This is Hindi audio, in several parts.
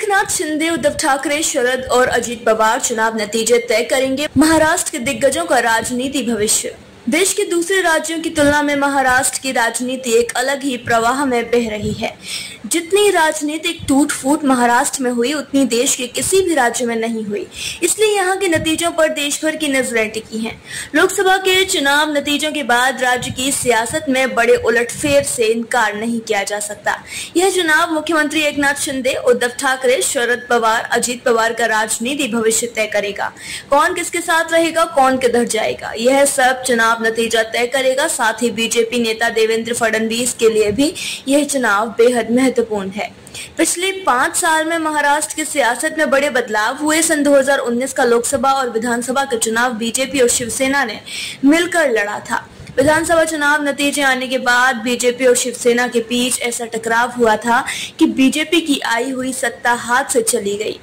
एकनाथ शिंदे, उद्धव ठाकरे, शरद और अजित पवार चुनाव नतीजे तय करेंगे महाराष्ट्र के दिग्गजों का राजनीति भविष्य। देश के दूसरे राज्यों की तुलना में महाराष्ट्र की राजनीति एक अलग ही प्रवाह में बह रही है। जितनी राजनीतिक टूट फूट महाराष्ट्र में हुई, उतनी देश के किसी भी राज्य में नहीं हुई। इसलिए यहाँ के नतीजों पर देश भर की नजरें टिकी हैं। लोकसभा के चुनाव नतीजों के बाद राज्य की सियासत में बड़े उलटफेर से इनकार नहीं किया जा सकता। यह चुनाव मुख्यमंत्री एकनाथ शिंदे, उद्धव ठाकरे, शरद पवार, अजित पवार का राजनीति भविष्य तय करेगा। कौन किसके साथ रहेगा, कौन किधर जाएगा, यह सब चुनाव नतीजा तय करेगा। साथ ही बीजेपी नेता देवेंद्र फडणवीस के लिए भी यह चुनाव बेहद महत्वपूर्ण है। पिछले 5 साल में महाराष्ट्र की सियासत में बड़े बदलाव हुए। सन 2019 का लोकसभा और विधानसभा का चुनाव बीजेपी और शिवसेना ने मिलकर लड़ा था। विधानसभा चुनाव नतीजे आने के बाद बीजेपी और शिवसेना के बीच ऐसा टकराव हुआ था कि बीजेपी की आई हुई सत्ता हाथ से चली गई।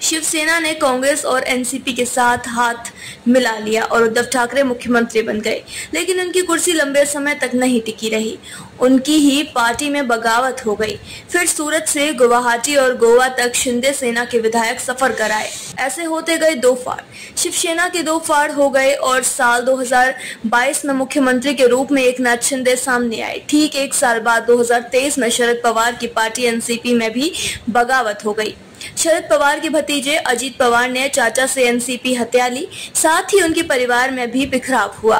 शिवसेना ने कांग्रेस और एनसीपी के साथ हाथ मिला लिया और उद्धव ठाकरे मुख्यमंत्री बन गए, लेकिन उनकी कुर्सी लंबे समय तक नहीं टिकी रही। उनकी ही पार्टी में बगावत हो गई। फिर सूरत से गुवाहाटी और गोवा तक शिंदे सेना के विधायक सफर कराए। ऐसे होते गए 2 फाड़, शिवसेना के 2 फाड़ हो गए और साल 2022 में मुख्यमंत्री के रूप में एकनाथ शिंदे सामने आए। ठीक 1 साल बाद 2023 में शरद पवार की पार्टी एनसीपी में भी बगावत हो गई। शरद पवार के भतीजे अजित पवार ने चाचा से एनसीपी हत्या ली। साथ ही उनके परिवार में भी बिखराव हुआ।